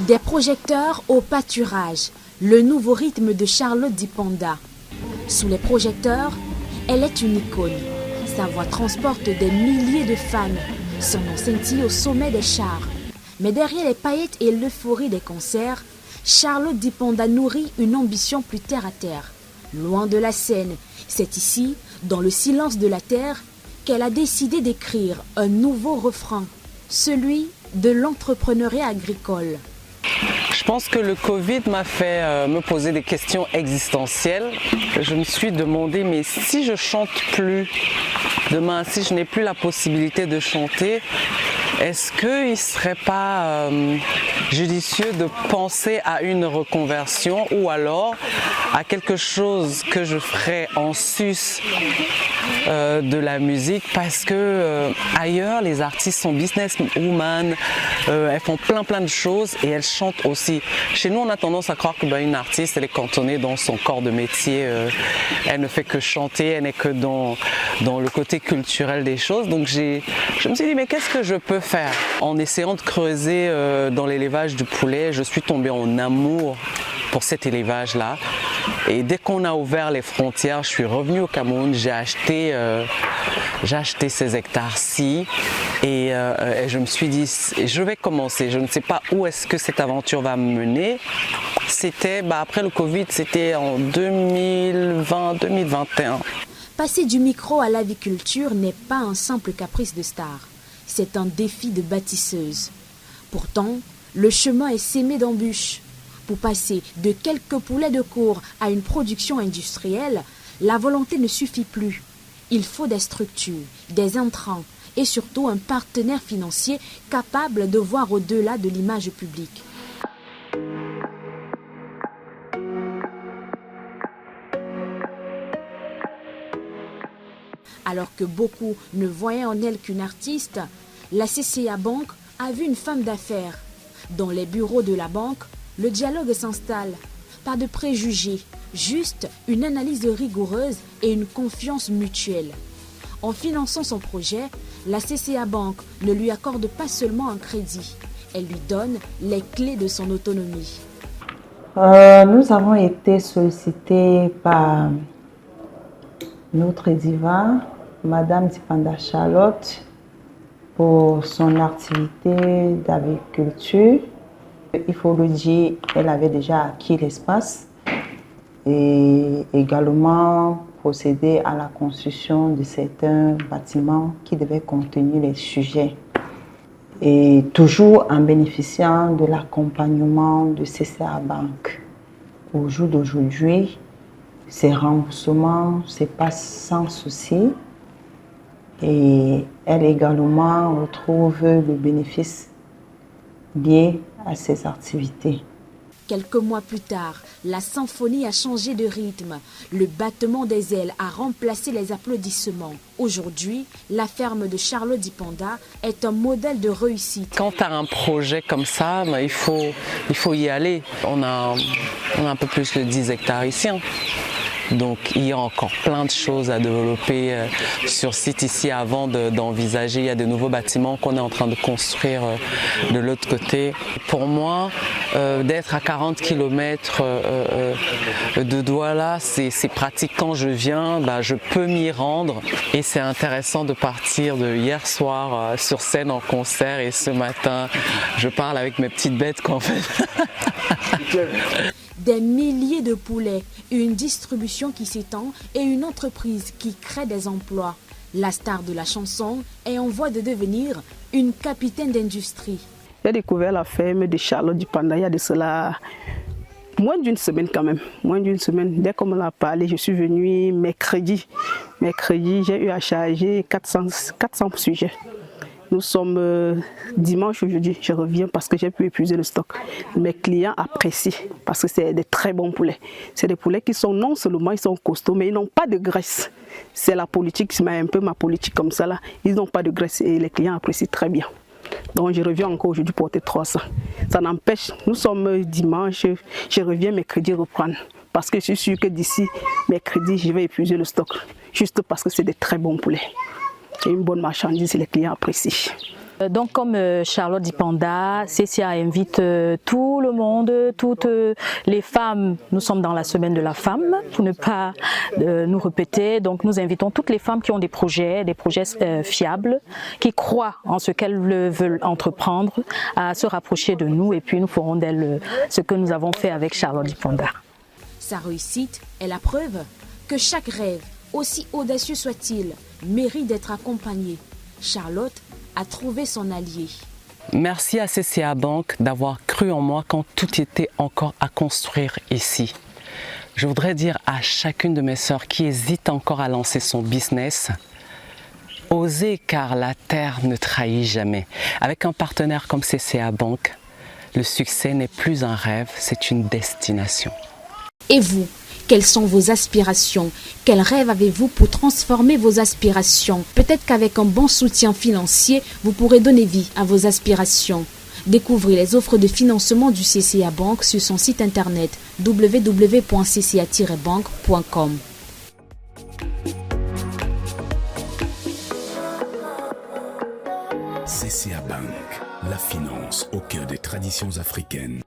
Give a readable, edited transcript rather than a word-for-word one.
Des projecteurs au pâturage, le nouveau rythme de Charlotte Dipanda. Sous les projecteurs, elle est une icône. Sa voix transporte des milliers de fans. Son nom scintille au sommet des charts. Mais derrière les paillettes et l'euphorie des concerts, Charlotte Dipanda nourrit une ambition plus terre à terre. Loin de la scène, c'est ici, dans le silence de la terre, qu'elle a décidé d'écrire un nouveau refrain, celui de l'entrepreneuriat agricole. Je pense que le Covid m'a fait me poser des questions existentielles. Je me suis demandé, mais si je chante plus demain, si je n'ai plus la possibilité de chanter, est-ce qu'il ne serait pas judicieux de penser à une reconversion ou alors à quelque chose que je ferais en sus de la musique, parce que ailleurs les artistes sont businesswomen, elles font plein de choses et elles chantent aussi. Chez nous on a tendance à croire que une artiste elle est cantonnée dans son corps de métier, elle ne fait que chanter, elle n'est que dans le côté culturel des choses. Donc je me suis dit mais qu'est-ce que je peux faire? En essayant de creuser dans l'élevage du poulet, je suis tombée en amour pour cet élevage-là. Et dès qu'on a ouvert les frontières, je suis revenue au Cameroun, j'ai acheté ces hectares-ci et je me suis dit, je vais commencer. Je ne sais pas où est-ce que cette aventure va me mener. C'était, après le Covid, c'était en 2020-2021. Passer du micro à l'aviculture n'est pas un simple caprice de star. C'est un défi de bâtisseuse. Pourtant, le chemin est semé d'embûches. Pour passer de quelques poulets de cour à une production industrielle, la volonté ne suffit plus. Il faut des structures, des intrants et surtout un partenaire financier capable de voir au-delà de l'image publique. Alors que beaucoup ne voyaient en elle qu'une artiste, la CCA Bank a vu une femme d'affaires. Dans les bureaux de la banque, le dialogue s'installe. Pas de préjugés, juste une analyse rigoureuse et une confiance mutuelle. En finançant son projet, la CCA Bank ne lui accorde pas seulement un crédit, elle lui donne les clés de son autonomie. Nous avons été sollicités par notre diva, Madame Dipanda Charlotte, pour son activité d'aviculture. Il faut le dire, elle avait déjà acquis l'espace et également procédé à la construction de certains bâtiments qui devaient contenir les sujets. Et toujours en bénéficiant de l'accompagnement de CCA Bank. Au jour d'aujourd'hui, ces remboursements se passent sans souci et elle également retrouve le bénéfice lié à ses activités. Quelques mois plus tard, la symphonie a changé de rythme. Le battement des ailes a remplacé les applaudissements. Aujourd'hui, la ferme de Charlotte Dipanda est un modèle de réussite. Quand tu as un projet comme ça, il faut y aller. On a un peu plus de 10 hectares ici. Donc il y a encore plein de choses à développer sur site ici avant d'envisager. Il y a de nouveaux bâtiments qu'on est en train de construire de l'autre côté. Pour moi, d'être à 40 km de Douala, c'est pratique. Quand je viens, je peux m'y rendre. Et c'est intéressant de partir de hier soir sur scène en concert et ce matin, je parle avec mes petites bêtes qu'en fait. Des milliers de poulets, une distribution qui s'étend et une entreprise qui crée des emplois. La star de la chanson est en voie de devenir une capitaine d'industrie. J'ai découvert la ferme de Charlotte Dipanda il y a de cela moins d'une semaine quand même. Moins d'une semaine. Dès qu'on me l'a parlé, je suis venue mercredi. Mercredi, j'ai eu à charger 400 sujets. Nous sommes dimanche aujourd'hui, je reviens parce que j'ai pu épuiser le stock. Mes clients apprécient parce que c'est des très bons poulets. C'est des poulets qui sont non seulement ils sont costauds, mais ils n'ont pas de graisse. C'est la politique, c'est un peu ma politique comme ça là. Ils n'ont pas de graisse et les clients apprécient très bien. Donc je reviens encore aujourd'hui porter 300. Ça n'empêche, nous sommes dimanche, je reviens mercredi reprendre. Parce que je suis sûr que d'ici mercredi, je vais épuiser le stock. Juste parce que c'est des très bons poulets. C'est une bonne marchandise et les clients apprécient. Donc comme Charlotte Dipanda, CCA invite tout le monde, toutes les femmes, nous sommes dans la semaine de la femme, pour ne pas nous répéter, donc nous invitons toutes les femmes qui ont des projets fiables, qui croient en ce qu'elles veulent entreprendre, à se rapprocher de nous et puis nous ferons d'elles ce que nous avons fait avec Charlotte Dipanda. Sa réussite est la preuve que chaque rêve, aussi audacieux soit-il, mérite d'être accompagné. Charlotte a trouvé son allié. Merci à CCA Bank d'avoir cru en moi quand tout était encore à construire ici. Je voudrais dire à chacune de mes sœurs qui hésite encore à lancer son business, osez car la terre ne trahit jamais. Avec un partenaire comme CCA Bank, le succès n'est plus un rêve, c'est une destination. Et vous, quelles sont vos aspirations? Quels rêves avez-vous pour transformer vos aspirations? Peut-être qu'avec un bon soutien financier, vous pourrez donner vie à vos aspirations. Découvrez les offres de financement du CCA Bank sur son site internet www.cca-bank.com. CCA Bank, la finance au cœur des traditions africaines.